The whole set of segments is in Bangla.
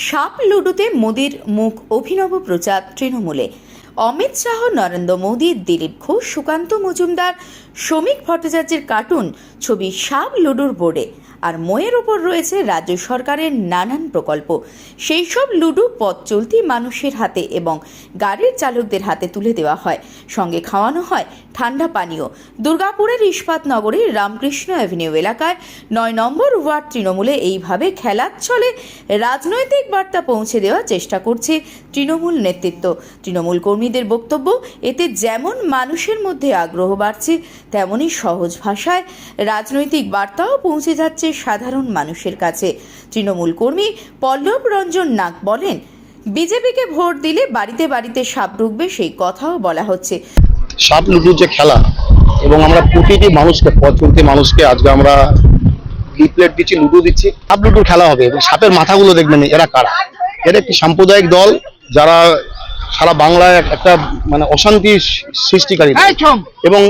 সাপ লুডুতে মোদির মুখ অভিনব প্রচার তৃণমূলে। অমিত শাহ, নরেন্দ্র মোদী, দিলীপ ঘোষ, সুকান্ত মজুমদার, শ্রমিক ভট্টাচার্যের কার্টুন ছবি সাপ লুডুর বোর্ডে। আর ময়ের ওপর রয়েছে রাজ্য সরকারের নানান প্রকল্প। সেই সব লুডু পথ চলতি মানুষের হাতে এবং গাড়ির চালকদের হাতে তুলে দেওয়া হয়, সঙ্গে খাওয়ানো হয় ঠান্ডা পানীয়। দুর্গাপুরের ইস্পাত নগরীর রামকৃষ্ণ অ্যাভিনিউ এলাকায় ৯ নম্বর ওয়ার্ড তৃণমূলে এইভাবে খেলার ছলে রাজনৈতিক বার্তা পৌঁছে দেওয়ার চেষ্টা করছে তৃণমূল নেতৃত্ব। তৃণমূল কর্মীদের বক্তব্য, এতে যেমন মানুষের মধ্যে আগ্রহ বাড়ছে, তেমনই সহজ ভাষায় রাজনৈতিক বার্তাও পৌঁছে যাচ্ছে সাধারণ মানুষের কাছে। তৃণমূল কর্মী পল্লব রঞ্জন নাগ বলেন, বিজেপিকে ভোট দিলে বাড়িতে বাড়িতে সাপ ঢুকবে, সেই কথাও বলা হচ্ছে। সাপ লুডুর যে খেলা, এবং আমরা প্রতিটি মানুষকে, পথ চলতি মানুষকে আজকে আমরা লিফলেট দিচ্ছি, লুডু দিচ্ছি। সাপ লুডুর খেলা হবে এবং সাপের মাথাগুলো দেখবেন এরা কারা। এরা একটি সাম্প্রদায়িক দল, যারা সারা বাংলায় একটা অশান্তি সৃষ্টিকারী এবং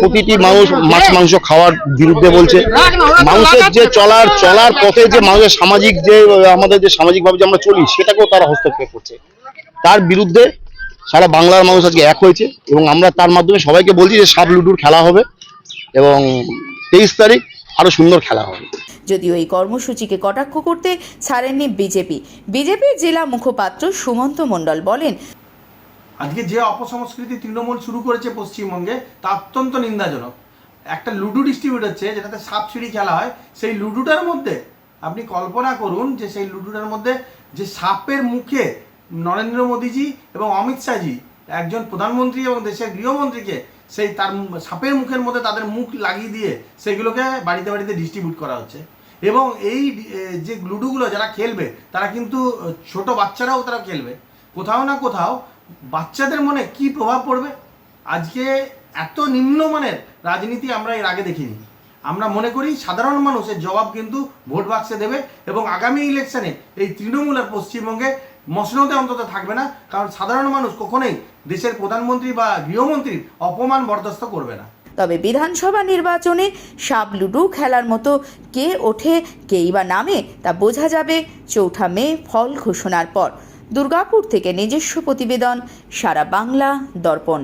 প্রতিটি মানুষ মাছ মাংস খাওয়ার বিরুদ্ধে বলছে। মানুষের যে চলার পথে যে মানুষের সামাজিক, যে আমাদের যে সামাজিকভাবে যে আমরা চলি, সেটাকেও তারা হস্তক্ষেপ করছে। তার বিরুদ্ধে সারা বাংলার মানুষ আজকে এক হয়েছে এবং আমরা তার মাধ্যমে সবাইকে বলছি যে সাপ লুডুর খেলা হবে এবং 23 তারিখ আরো সুন্দর খেলা হবে। যদিও এই কর্মসূচিকে কটাক্ষ করতে ছাড়েননি বিজেপির জেলা মুখপাত্র সুমন্ত মণ্ডল বলেন, আজকে যে অপসংস্কৃতি তৃণমূল শুরু করেছে পশ্চিমবঙ্গে, তা অত্যন্ত নিন্দাজনক। একটা লুডু ডিস্ট্রিবিউট হচ্ছে যেটাতে সাপ সিঁড়ি খেলা হয়, সেই লুডুটার মধ্যে আপনি কল্পনা করুন যে সেই লুডুটার মধ্যে যে সাপের মুখে নরেন্দ্র মোদীজি এবং অমিত শাহজি, একজন প্রধানমন্ত্রী এবং দেশের গৃহমন্ত্রীকে, সেই তার সাপের মুখের মধ্যে তাদের মুখ লাগিয়ে দিয়ে সেগুলোকে বাড়িতে বাড়িতে ডিস্ট্রিবিউট করা হচ্ছে। এবং এই যে লুডুগুলো যারা খেলবে, তারা কিন্তু ছোট বাচ্চারাও তারা খেলবে। কোথাও না কোথাও বাচ্চাদের মনে কি প্রভাব পড়বে? আজকে এত নিম্নমানের রাজনীতি আমরা এর আগে দেখিনি। আমরা মনে করি সাধারণ মানুষের জবাব কিন্তু ভোট বাক্সে দেবে এবং আগামী ইলেকশনে এই তৃণমূল আর পশ্চিমবঙ্গে মসনদে অন্তত থাকবে না, কারণ সাধারণ মানুষ কখনোই দেশের প্রধানমন্ত্রী বা গৃহমন্ত্রীর অপমান বরদাস্ত করবে না। তবে বিধানসভা নির্বাচনে সাপ লুডু খেলার মতো কে ওঠে, কেই বা নামে, তা বোঝা যাবে 4 মে ফল ঘোষণার পর। দুর্গাপুর থেকে নিজস্ব প্রতিবেদন, সারা বাংলা দর্পণ।